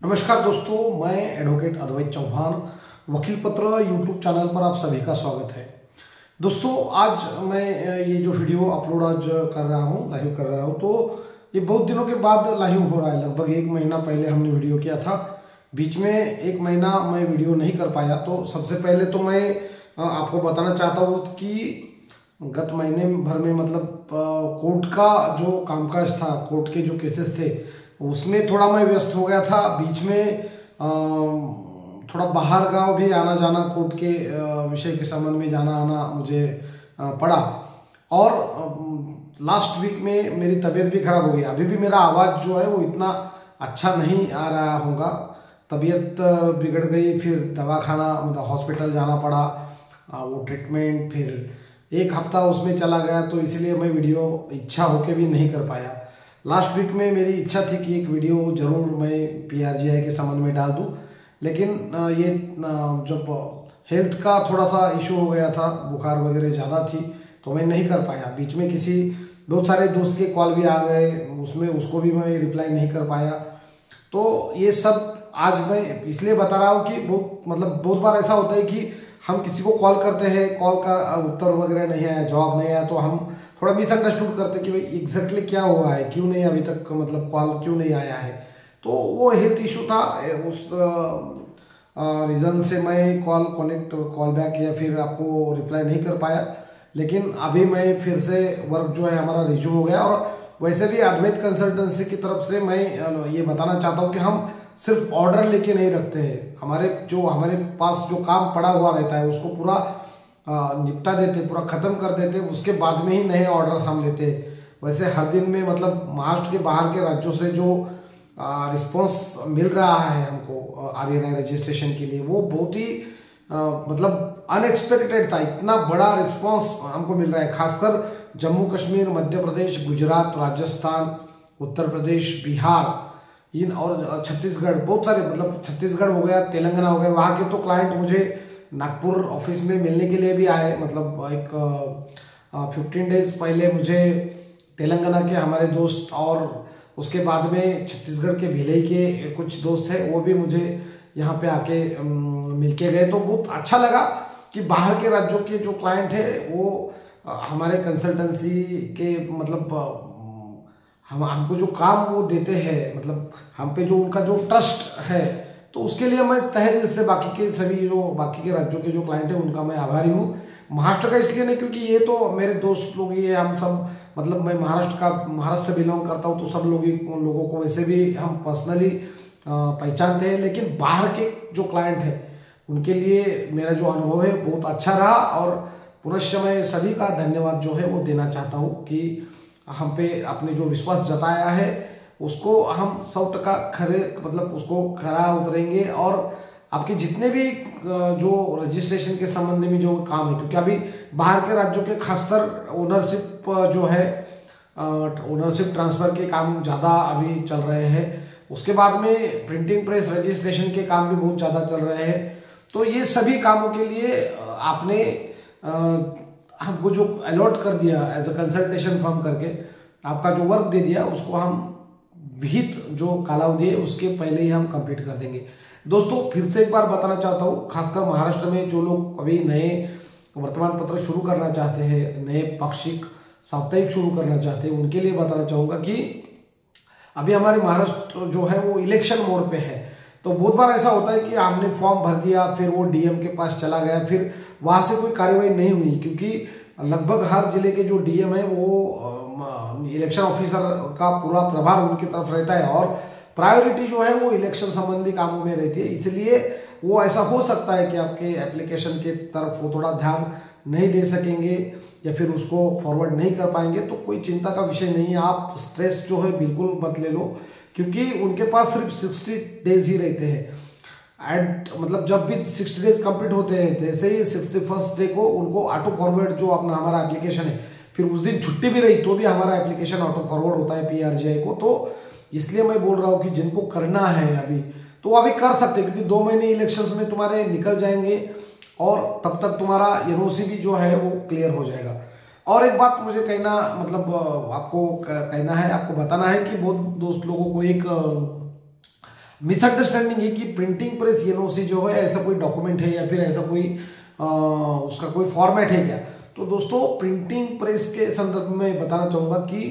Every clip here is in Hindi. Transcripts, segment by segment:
नमस्कार दोस्तों, मैं एडवोकेट अद्वैत चौहान वकील पत्र यूट्यूब चैनल पर आप सभी का स्वागत है। दोस्तों, आज मैं ये जो वीडियो अपलोड आज कर रहा हूँ, लाइव कर रहा हूँ, तो ये बहुत दिनों के बाद लाइव हो रहा है। लगभग 1 महीना पहले हमने वीडियो किया था, बीच में 1 महीना मैं वीडियो नहीं कर पाया। तो सबसे पहले तो मैं आपको बताना चाहता हूँ कि गत महीने भर में मतलब कोर्ट का जो कामकाज था, कोर्ट के जो केसेस थे उसमें थोड़ा मैं व्यस्त हो गया था। बीच में थोड़ा बाहर गांव भी आना जाना, कोर्ट के विषय के संबंध में जाना आना मुझे पड़ा। और लास्ट वीक में मेरी तबीयत भी खराब हो गई। अभी भी मेरा आवाज़ जो है वो इतना अच्छा नहीं आ रहा होगा। तबीयत बिगड़ गई, फिर दवाखाना मतलब हॉस्पिटल जाना पड़ा, वो ट्रीटमेंट, फिर 1 हफ्ता उसमें चला गया। तो इसलिए मैं वीडियो इच्छा होके भी नहीं कर पाया। लास्ट वीक में मेरी इच्छा थी कि एक वीडियो जरूर मैं PRGI के संबंध में डाल दूं, लेकिन ये जब हेल्थ का थोड़ा सा इशू हो गया था, बुखार वगैरह ज़्यादा थी, तो मैं नहीं कर पाया। बीच में बहुत सारे दोस्त के कॉल भी आ गए, उसमें उसको भी मैं रिप्लाई नहीं कर पाया। तो ये सब आज मैं इसलिए बता रहा हूँ कि बहुत बार ऐसा होता है कि हम किसी को कॉल करते हैं, कॉल का उत्तर वगैरह नहीं आया, जवाब नहीं आया, तो हम थोड़ा मिसअंडरस्टूड करते कि भाई एग्जैक्टली क्या हुआ है, क्यों नहीं अभी तक मतलब कॉल क्यों नहीं आया है। तो वो हेल्थ इशू था, उस रीज़न से मैं कॉल बैक या फिर आपको रिप्लाई नहीं कर पाया। लेकिन अभी मैं फिर से वर्क जो है हमारा रिज्यूम हो गया। और वैसे भी अद्वैत कंसल्टेंसी की तरफ से मैं ये बताना चाहता हूँ कि हम सिर्फ ऑर्डर लेके नहीं रखते हैं। हमारे पास जो काम पड़ा हुआ रहता है उसको पूरा निपटा देते, पूरा खत्म कर देते, उसके बाद में ही नए ऑर्डर हम लेते। वैसे हर दिन में मतलब महाराष्ट्र के बाहर के राज्यों से जो रिस्पांस मिल रहा है हमको RNI रजिस्ट्रेशन के लिए, वो बहुत ही मतलब अनएक्सपेक्टेड था। इतना बड़ा रिस्पांस हमको मिल रहा है, खासकर जम्मू कश्मीर, मध्य प्रदेश, गुजरात, राजस्थान, उत्तर प्रदेश, बिहार इन और छत्तीसगढ़, बहुत सारे मतलब छत्तीसगढ़ हो गया, तेलंगाना हो गया, वहाँ के तो क्लाइंट मुझे नागपुर ऑफिस में मिलने के लिए भी आए। मतलब एक 15 डेज पहले मुझे तेलंगाना के हमारे दोस्त और उसके बाद में छत्तीसगढ़ के भिलाई के कुछ दोस्त हैं, वो भी मुझे यहाँ पे आके मिल के गए। तो बहुत अच्छा लगा कि बाहर के राज्यों के जो क्लाइंट है वो हमारे कंसल्टेंसी के मतलब हमको जो काम वो देते हैं, मतलब हम पे जो उनका जो ट्रस्ट है, तो उसके लिए मैं तहे दिल से बाकी के राज्यों के जो क्लाइंट हैं उनका मैं आभारी हूँ। महाराष्ट्र का इसलिए नहीं क्योंकि ये तो मेरे दोस्त लोग ही है, हम सब मतलब मैं महाराष्ट्र से बिलोंग करता हूँ, तो सब लोगों को वैसे भी हम पर्सनली पहचानते हैं। लेकिन बाहर के जो क्लाइंट है उनके लिए मेरा जो अनुभव है बहुत अच्छा रहा। और पुनश्च मैं सभी का धन्यवाद जो है वो देना चाहता हूँ कि हम पे आपने जो विश्वास जताया है उसको हम 100% उसको खरा उतरेंगे। और आपके जितने भी जो रजिस्ट्रेशन के संबंध में जो काम है, क्योंकि अभी बाहर के राज्यों के खासकर ओनरशिप जो है, ओनरशिप ट्रांसफर के काम ज़्यादा अभी चल रहे हैं। उसके बाद में प्रिंटिंग प्रेस रजिस्ट्रेशन के काम भी बहुत ज़्यादा चल रहे हैं। तो ये सभी कामों के लिए आपने हमको जो अलॉट कर दिया एज अ कंसल्टेशन फर्म करके, आपका जो वर्क दे दिया उसको हम विहित जो कालावधि है उसके पहले ही हम कंप्लीट कर देंगे। दोस्तों, फिर से एक बार बताना चाहता हूँ, खासकर महाराष्ट्र में जो लोग अभी नए वर्तमान पत्र शुरू करना चाहते हैं, नए पाक्षिक साप्ताहिक शुरू करना चाहते हैं, उनके लिए बताना चाहूँगा कि अभी हमारे महाराष्ट्र जो है वो इलेक्शन मोड पे है। तो बहुत बार ऐसा होता है कि आपने फॉर्म भर दिया, फिर वो DM के पास चला गया, फिर वहाँ से कोई कार्रवाई नहीं हुई, क्योंकि लगभग हर जिले के जो DM है वो इलेक्शन ऑफिसर का पूरा प्रभार उनकी तरफ रहता है और प्रायोरिटी जो है वो इलेक्शन संबंधी कामों में रहती है। इसलिए वो ऐसा हो सकता है कि आपके एप्लीकेशन के तरफ वो थोड़ा ध्यान नहीं दे सकेंगे या फिर उसको फॉरवर्ड नहीं कर पाएंगे। तो कोई चिंता का विषय नहीं है, आप स्ट्रेस जो है बिल्कुल मत ले लो, क्योंकि उनके पास सिर्फ 60 डेज ही रहते हैं। एंड मतलब जब भी 60 डेज कंप्लीट होते हैं, जैसे ही 61st डे को उनको ऑटो फॉरवर्ड जो अपना हमारा एप्लीकेशन है, फिर उस दिन छुट्टी भी रही तो भी हमारा एप्लीकेशन ऑटो फॉरवर्ड होता है PRGI को। तो इसलिए मैं बोल रहा हूँ कि जिनको करना है अभी तो अभी कर सकते हैं, क्योंकि 2 महीने इलेक्शंस में तुम्हारे निकल जाएंगे और तब तक तुम्हारा NOC भी जो है वो क्लियर हो जाएगा। और एक बात मुझे कहना मतलब आपको कहना है, आपको बताना है कि बहुत दोस्त लोगों को एक मिसअंडरस्टैंडिंग है कि प्रिंटिंग प्रेस एनओसी जो है ऐसा कोई डॉक्यूमेंट है या फिर ऐसा कोई उसका कोई फॉर्मेट है क्या। तो दोस्तों प्रिंटिंग प्रेस के संदर्भ में बताना चाहूँगा कि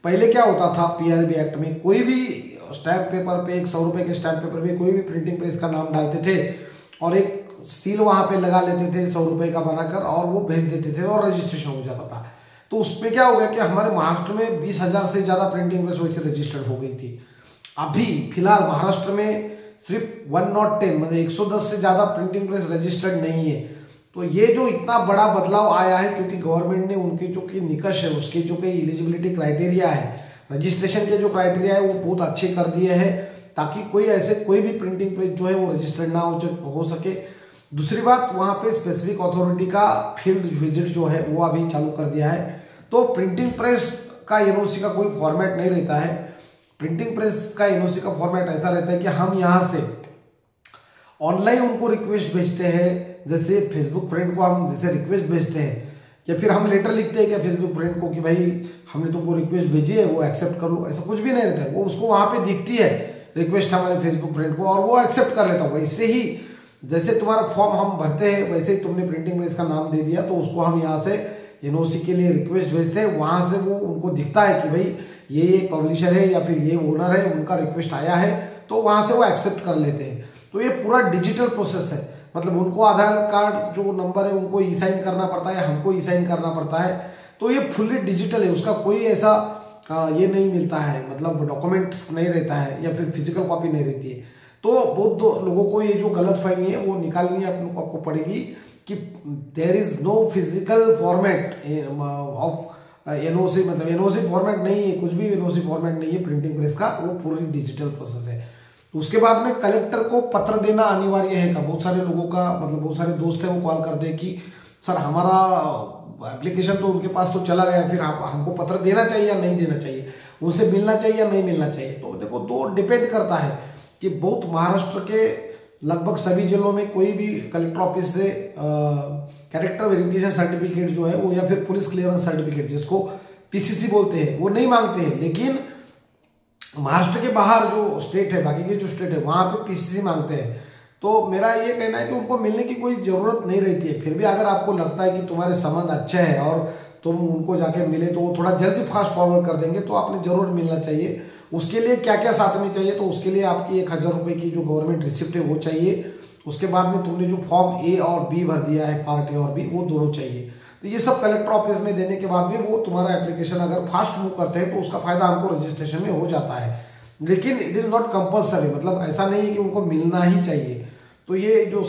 पहले क्या होता था, पीआरबी एक्ट में कोई भी स्टैम्प पेपर पे, 100 रुपये के स्टैम्प पेपर पे कोई भी प्रिंटिंग प्रेस का नाम डालते थे और एक सील वहाँ पे लगा लेते थे 100 रुपये का बनाकर और वो भेज देते थे और रजिस्ट्रेशन हो जाता था। तो उसमें क्या हो गया कि हमारे महाराष्ट्र में 20,000 से ज़्यादा प्रिंटिंग प्रेस वैसे रजिस्टर्ड हो गई थी। अभी फिलहाल महाराष्ट्र में सिर्फ 110 मतलब 110 से ज़्यादा प्रिंटिंग प्रेस रजिस्टर्ड नहीं है। तो ये जो इतना बड़ा बदलाव आया है क्योंकि गवर्नमेंट ने उनके जो कि निकष है, उसके जो कि एलिजिबिलिटी क्राइटेरिया है, रजिस्ट्रेशन के जो क्राइटेरिया है वो बहुत अच्छे कर दिए हैं ताकि कोई भी प्रिंटिंग प्रेस जो है वो रजिस्टर्ड ना हो सके। दूसरी बात, वहाँ पे स्पेसिफिक अथॉरिटी का फील्ड विजिट जो है वो अभी चालू कर दिया है। तो प्रिंटिंग प्रेस का एनओसी का कोई फॉर्मेट नहीं रहता है। प्रिंटिंग प्रेस का एनओसी का फॉर्मेट ऐसा रहता है कि हम यहाँ से ऑनलाइन उनको रिक्वेस्ट भेजते हैं, जैसे फेसबुक फ्रेंड को हम जैसे रिक्वेस्ट भेजते हैं या फिर हम लेटर लिखते हैं क्या फेसबुक फ्रेंड को कि भाई हमने तुमको रिक्वेस्ट भेजी है वो एक्सेप्ट कर लो, ऐसा कुछ भी नहीं रहता है। वो उसको वहाँ पे दिखती है रिक्वेस्ट हमारे फेसबुक फ्रेंड को और वो एक्सेप्ट कर लेता है। वैसे ही जैसे तुम्हारा फॉर्म हम भरते हैं वैसे ही तुमने प्रिंटिंग प्रेस का नाम दे दिया तो उसको हम यहाँ से एनओसी के लिए रिक्वेस्ट भेजते हैं। वहाँ से वो उनको दिखता है कि भाई ये पब्लिशर है या फिर ये ओनर है, उनका रिक्वेस्ट आया है, तो वहाँ से वो एक्सेप्ट कर लेते हैं। तो ये पूरा डिजिटल प्रोसेस है, मतलब उनको आधार कार्ड जो नंबर है उनको ई साइन करना पड़ता है, हमको ई साइन करना पड़ता है। तो ये फुल्ली डिजिटल है, उसका कोई ऐसा ये नहीं मिलता है, मतलब डॉक्यूमेंट्स नहीं रहता है या फिर फिजिकल कॉपी नहीं रहती है। तो बहुत लोगों को ये जो गलत फहमी है वो निकालनी आपको पड़ेगी कि there is no physical format of NOC, मतलब एनओसी फॉर्मेट नहीं है, कुछ भी एनओसी फॉर्मेट नहीं है प्रिंटिंग प्रेस का, वो पूरी डिजिटल प्रोसेस है। तो उसके बाद में कलेक्टर को पत्र देना अनिवार्य है का बहुत सारे लोगों का, मतलब बहुत सारे दोस्त हैं वो कॉल करते हैं कि सर हमारा एप्लीकेशन तो उनके पास तो चला गया, फिर हमको पत्र देना चाहिए या नहीं देना चाहिए, उनसे मिलना चाहिए या नहीं मिलना चाहिए। तो देखो तो डिपेंड करता है कि बहुत महाराष्ट्र के लगभग सभी जिलों में कोई भी कलेक्टर ऑफिस से कैरेक्टर वेरिफिकेशन सर्टिफिकेट जो है वो या फिर पुलिस क्लियरेंस सर्टिफिकेट जिसको पीसीसी बोलते हैं वो नहीं मांगते हैं, लेकिन महाराष्ट्र के बाहर जो स्टेट है, बाकी के जो स्टेट है वहाँ पे पीसीसी मांगते हैं। तो मेरा ये कहना है कि उनको मिलने की कोई ज़रूरत नहीं रहती है। फिर भी अगर आपको लगता है कि तुम्हारे संबंध अच्छे हैं और तुम उनको जाके मिले तो वो थोड़ा जल्दी फास्ट फॉरवर्ड कर देंगे, तो आपने जरूर मिलना चाहिए। उसके लिए क्या क्या साथ में चाहिए, तो उसके लिए आपकी 1,000 रुपये की जो गवर्नमेंट रिसिप्ट है वो चाहिए। उसके बाद में तुमने जो फॉर्म ए और बी भर दिया है, पार्ट ए और बी, वो दोनों चाहिए। तो ये सब कलेक्टर ऑफिस में देने के बाद में वो तुम्हारा एप्लीकेशन अगर फास्ट मूव करते हैं तो उसका फायदा हमको रजिस्ट्रेशन में हो जाता है। लेकिन इट इज़ नॉट कंपल्सरी, मतलब ऐसा नहीं है कि उनको मिलना ही चाहिए। तो ये जो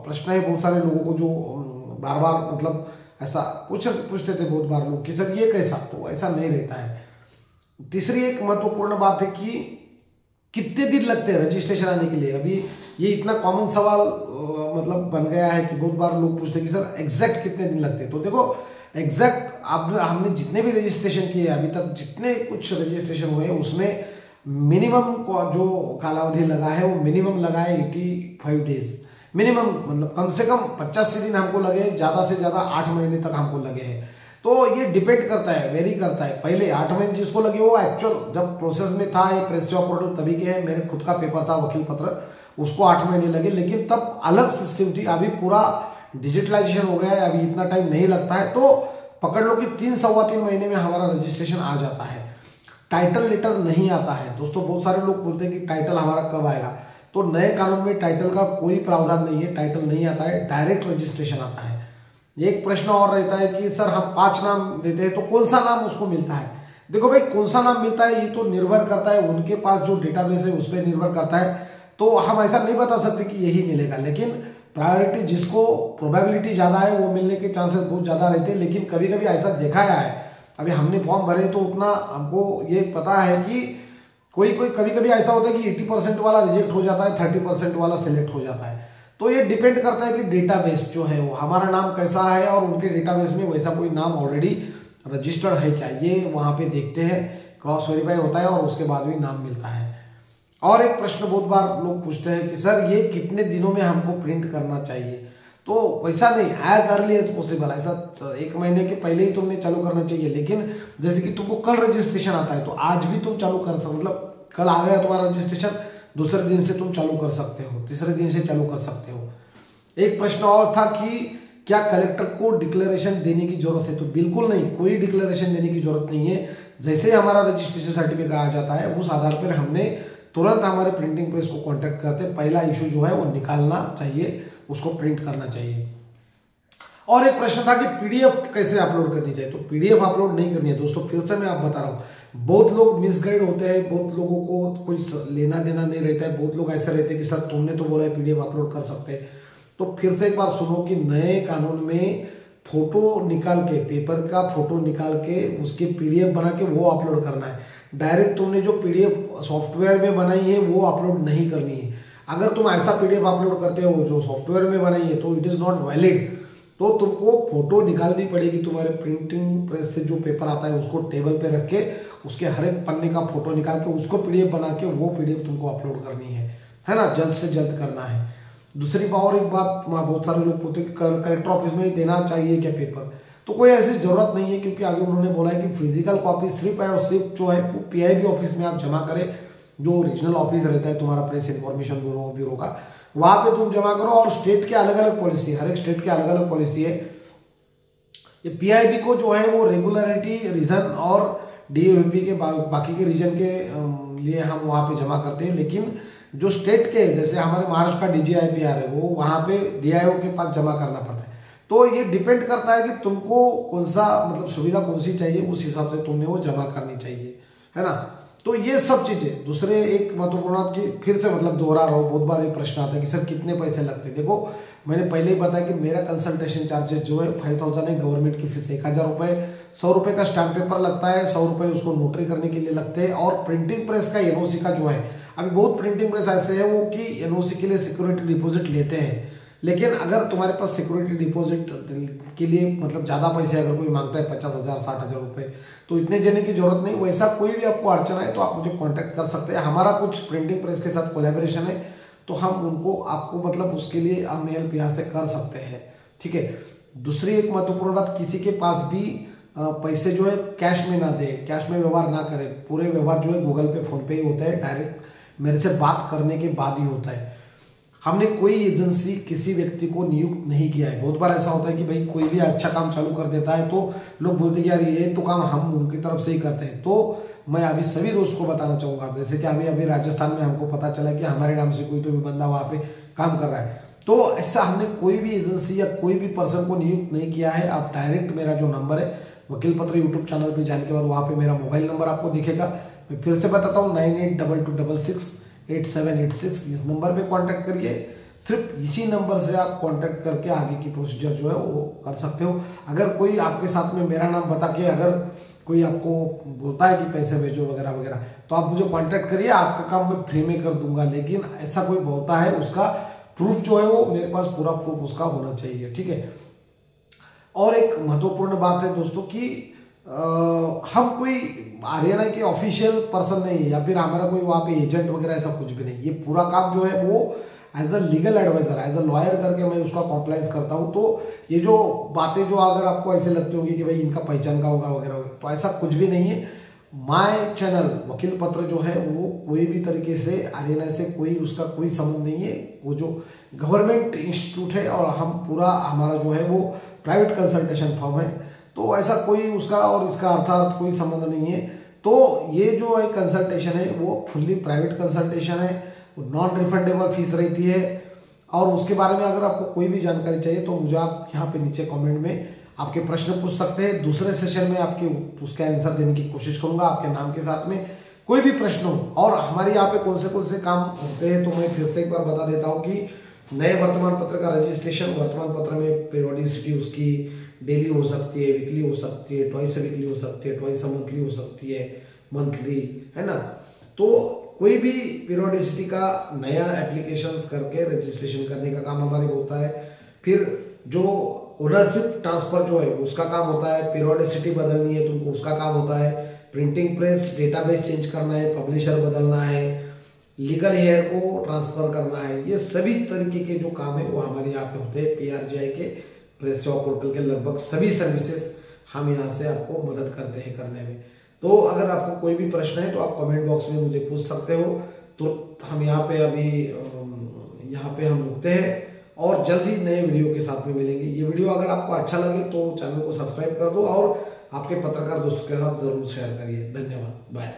प्रश्न है बहुत सारे लोगों को जो बार बार मतलब ऐसा पूछते थे बहुत बार लोग कि सर ये कैसा, तो ऐसा नहीं रहता है। तीसरी एक महत्वपूर्ण बात है कि कितने दिन लगते हैं रजिस्ट्रेशन आने के लिए। अभी ये इतना कॉमन सवाल मतलब बन गया है कि बहुत बार लोग पूछते हैं कि सर एग्जैक्ट कितने दिन लगते हैं। तो देखो एग्जैक्ट हमने जितने भी रजिस्ट्रेशन किए अभी तक, जितने कुछ रजिस्ट्रेशन हुए उसमें मिनिमम जो कालावधि लगा है वो मिनिमम लगा है 85 डेज मिनिमम, मतलब कम से कम 85 दिन हमको लगे, ज़्यादा से ज़्यादा 8 महीने तक हमको लगे हैं। तो ये डिपेंड करता है, वेरी करता है। पहले 8 महीने जिसको लगे वो एक्चुअल जब प्रोसेस में था, ये प्रेस सेवा पोर्टल तभी के है, मेरे खुद का पेपर था वकील पत्र, उसको 8 महीने लगे, लेकिन तब अलग सिस्टम थी। अभी पूरा डिजिटलाइजेशन हो गया है, अभी इतना टाइम नहीं लगता है। तो पकड़ लो कि 3-3.25 महीने में हमारा रजिस्ट्रेशन आ जाता है। टाइटल लेटर नहीं आता है दोस्तों। बहुत सारे लोग बोलते हैं कि टाइटल हमारा कब आएगा, तो नए कानून में टाइटल का कोई प्रावधान नहीं है, टाइटल नहीं आता है, डायरेक्ट रजिस्ट्रेशन आता है। एक प्रश्न और रहता है कि सर हम 5 नाम देते हैं तो कौन सा नाम उसको मिलता है। देखो भाई कौन सा नाम मिलता है ये तो निर्भर करता है उनके पास जो डेटाबेस है उस पर निर्भर करता है। तो हम ऐसा नहीं बता सकते कि यही मिलेगा, लेकिन प्रायोरिटी जिसको प्रोबेबिलिटी ज़्यादा है वो मिलने के चांसेस बहुत ज़्यादा रहते हैं। लेकिन कभी कभी ऐसा देखा है, अभी हमने फॉर्म भरे तो उतना हमको ये पता है कि कोई कभी कभी ऐसा होता है कि 80% वाला रिजेक्ट हो जाता है, 30% वाला सिलेक्ट हो जाता है। तो ये डिपेंड करता है कि डेटाबेस जो है वो हमारा नाम कैसा है और उनके डेटाबेस में वैसा कोई नाम ऑलरेडी रजिस्टर्ड है क्या, ये वहाँ पे देखते हैं, क्रॉस वेरीफाई होता है और उसके बाद भी नाम मिलता है। और एक प्रश्न बहुत बार लोग पूछते हैं कि सर ये कितने दिनों में हमको प्रिंट करना चाहिए। तो वैसा नहीं, एज अर्ली एज पॉसिबल, ऐसा 1 महीने के पहले ही तुमने चालू करना चाहिए। लेकिन जैसे कि तुमको कल रजिस्ट्रेशन आता है तो आज भी तुम चालू कर सकते, मतलब कल आ गया तुम्हारा रजिस्ट्रेशन, दूसरे दिन से तुम चालू कर सकते हो, तीसरे दिन से चालू कर सकते हो। एक प्रश्न और था कि क्या कलेक्टर को डिक्लेरेशन देने की जरूरत है? तो बिल्कुल नहीं, कोई डिक्लेरेशन देने की जरूरत नहीं है। जैसे ही हमारा रजिस्ट्रेशन सर्टिफिकेट आ जाता है उस आधार पर हमने तुरंत हमारे प्रिंटिंग प्रेस को कांटेक्ट करते पहला इशू जो है वो निकालना चाहिए, उसको प्रिंट करना चाहिए। और एक प्रश्न था कि पीडीएफ कैसे अपलोड करनी चाहिए? तो पीडीएफ अपलोड नहीं करनी है दोस्तों, फिर से मैं आप बता रहा हूँ। बहुत लोग मिसगाइड होते हैं, बहुत लोगों को कोई लेना देना नहीं रहता है। बहुत लोग ऐसे रहते हैं कि सर तुमने तो बोला है पीडीएफ अपलोड कर सकते हैं। तो फिर से एक बार सुनो कि नए कानून में फोटो निकाल के, पेपर का फोटो निकाल के उसकी पीडीएफ बना के वो अपलोड करना है। डायरेक्ट तुमने जो पीडीएफ सॉफ्टवेयर में बनाई है वो अपलोड नहीं करनी है। अगर तुम ऐसा पीडीएफ अपलोड करते हो जो सॉफ्टवेयर में बनाई है तो इट इज़ नॉट वैलिड। तो तुमको फोटो निकालनी पड़ेगी, तुम्हारे प्रिंटिंग प्रेस से जो पेपर आता है उसको टेबल पे रख के उसके हर एक पन्ने का फोटो निकाल के उसको पीडीएफ बना के वो पीडीएफ तुमको अपलोड करनी है ना, जल्द से जल्द करना है। दूसरी बात, और एक बात बहुत सारे लोग पूछते हैं कि कलेक्टर ऑफिस में देना चाहिए क्या पेपर? तो कोई ऐसी जरूरत नहीं है, क्योंकि आगे उन्होंने बोला है कि फिजिकल कॉपी सिर्फ और सिर्फ जो है वो पीआईबी ऑफिस में आप जमा करें, जो रीजनल ऑफिस रहता है तुम्हारा प्रेस इंफॉर्मेशन ब्यूरो का, वहां पे तुम जमा करो। और स्टेट के अलग अलग पॉलिसी, हर एक स्टेट के अलग अलग पॉलिसी है। ये पीआईबी को जो है वो रेगुलरिटी रीजन और डीओपी के बाकी के रीजन के लिए हम वहां पे जमा करते हैं। लेकिन जो स्टेट के, जैसे हमारे महाराष्ट्र का डीजीआईपीआर है, वो वहां पे डीआईओ के पास जमा करना पड़ता है। तो ये डिपेंड करता है कि तुमको कौन सा मतलब सुविधा कौन सी चाहिए, उस हिसाब से तुमने वो जमा करनी चाहिए, है ना। तो ये सब चीजें। दूसरे एक महत्वपूर्ण बात की फिर से मतलब दोहरा रहा हूँ, बहुत बार एक प्रश्न आता है कि सर कितने पैसे लगते हैं। देखो मैंने पहले ही बताया कि मेरा कंसल्टेशन चार्जेस जो है 5000 है, गवर्नमेंट की फीस 1000 रुपये, 100 रुपये का स्टैम्प पेपर लगता है, 100 रुपये उसको नोटरी करने के लिए लगते हैं। और प्रिंटिंग प्रेस का एनओसी का जो है, अभी बहुत प्रिंटिंग प्रेस ऐसे है वो कि एनओसी के लिए सिक्योरिटी डिपॉजिट लेते हैं। लेकिन अगर तुम्हारे पास सिक्योरिटी डिपॉजिट के लिए मतलब ज़्यादा पैसे अगर कोई मांगता है 50,000 60,000 रुपये, तो इतने देने की जरूरत नहीं। वैसा कोई भी आपको अड़चन है तो आप मुझे कांटेक्ट कर सकते हैं। हमारा कुछ प्रिंटिंग प्रेस के साथ कोलैबोरेशन है, तो हम उनको आपको मतलब उसके लिए हम हेल्प यहाँ से कर सकते हैं, ठीक है। दूसरी एक महत्वपूर्ण बात, किसी के पास भी पैसे जो है कैश में ना दे, कैश में व्यवहार ना करें। पूरे व्यवहार जो है गूगल पे फोन पे ही होता है, डायरेक्ट मेरे से बात करने के बाद ही होता है। हमने कोई एजेंसी किसी व्यक्ति को नियुक्त नहीं किया है। बहुत बार ऐसा होता है कि भाई कोई भी अच्छा काम चालू कर देता है तो लोग बोलते हैं कि यार ये तो काम हम उनकी तरफ से ही करते हैं। तो मैं अभी सभी दोस्त को बताना चाहूँगा, जैसे कि अभी राजस्थान में हमको पता चला कि हमारे नाम से कोई तो भी बंदा वहाँ पे काम कर रहा है, तो ऐसा हमने कोई भी एजेंसी या कोई भी पर्सन को नियुक्त नहीं किया है। आप डायरेक्ट मेरा जो नंबर है वकील पत्र यूट्यूब चैनल पर जाने के बाद वहाँ पे मेरा मोबाइल नंबर आपको दिखेगा। मैं फिर से बताता हूँ 9822668786, इस नंबर पे कांटेक्ट करिए। सिर्फ इसी नंबर से आप कांटेक्ट करके आगे की प्रोसीजर जो है वो कर सकते हो। अगर कोई आपके साथ में मेरा नाम बता के अगर कोई आपको बोलता है कि पैसे भेजो वगैरह वगैरह, तो आप मुझे कांटेक्ट करिए, आपका काम मैं फ्री में कर दूंगा। लेकिन ऐसा कोई बोलता है उसका प्रूफ जो है वो मेरे पास पूरा प्रूफ उसका होना चाहिए, ठीक है। और एक महत्वपूर्ण बात है दोस्तों कि हम कोई हरियाणा के ऑफिशियल पर्सन नहीं है या फिर हमारा कोई वहाँ पे एजेंट वगैरह ऐसा कुछ भी नहीं। ये पूरा काम जो है वो as a legal adviser, as a lawyer करके मैं उसका कॉम्प्लाइंस करता हूँ। तो ये जो बातें जो अगर आपको ऐसे लगती होंगी कि भाई इनका पहचान का होगा वगैरह वगैरह, तो ऐसा कुछ भी नहीं है। माय चैनल वकील पत्र जो है वो कोई भी तरीके से हरियाणा से कोई उसका कोई संबंध नहीं है। वो जो गवर्नमेंट इंस्टीट्यूट है और हम पूरा हमारा जो है वो प्राइवेट कंसल्टेशन फर्म है, तो ऐसा कोई उसका और इसका अर्थात कोई संबंध नहीं है। तो ये जो है कंसल्टेशन है वो फुल्ली प्राइवेट कंसल्टेशन है, नॉन रिफंडेबल फीस रहती है। और उसके बारे में अगर आपको कोई भी जानकारी चाहिए तो मुझे आप यहाँ पे नीचे कमेंट में आपके प्रश्न पूछ सकते हैं। दूसरे सेशन में आपके उसका आंसर देने की कोशिश करूंगा आपके नाम के साथ में, कोई भी प्रश्न हो। और हमारे यहाँ पे कौन से काम होते हैं तो मैं फिर से एक बार बता देता हूँ कि नए वर्तमान पत्र का रजिस्ट्रेशन, वर्तमान पत्र में पीरियोडिसिटी उसकी डेली हो सकती है, वीकली हो सकती है, ट्वाइस वीकली हो सकती है, ट्वाइस मंथली हो सकती है, मंथली, है ना। तो कोई भी पीरियोडिसिटी का नया एप्लीकेशंस करके रजिस्ट्रेशन करने का काम हमारे होता है। फिर जो ओनरशिप ट्रांसफर जो है उसका काम होता है, पीरियोडिसिटी बदलनी है तुमको उसका काम होता है, प्रिंटिंग प्रेस डेटाबेस चेंज करना है, पब्लिशर बदलना है, लीगल हेयर को ट्रांसफर करना है, ये सभी तरीके के जो काम है वो हमारे यहाँ पे होते हैं। पीआरजीआई के प्रेस जॉब पोर्टल के लगभग सभी सर्विसेज हम यहाँ से आपको मदद करते हैं करने में। तो अगर आपको कोई भी प्रश्न है तो आप कमेंट बॉक्स में मुझे पूछ सकते हो। तो हम यहाँ पे अभी यहाँ पे हम रुकते हैं और जल्द ही नए वीडियो के साथ में मिलेंगे। ये वीडियो अगर आपको अच्छा लगे तो चैनल को सब्सक्राइब कर दो और आपके पत्रकार दोस्तों के साथ जरूर शेयर करिए। धन्यवाद, बाय।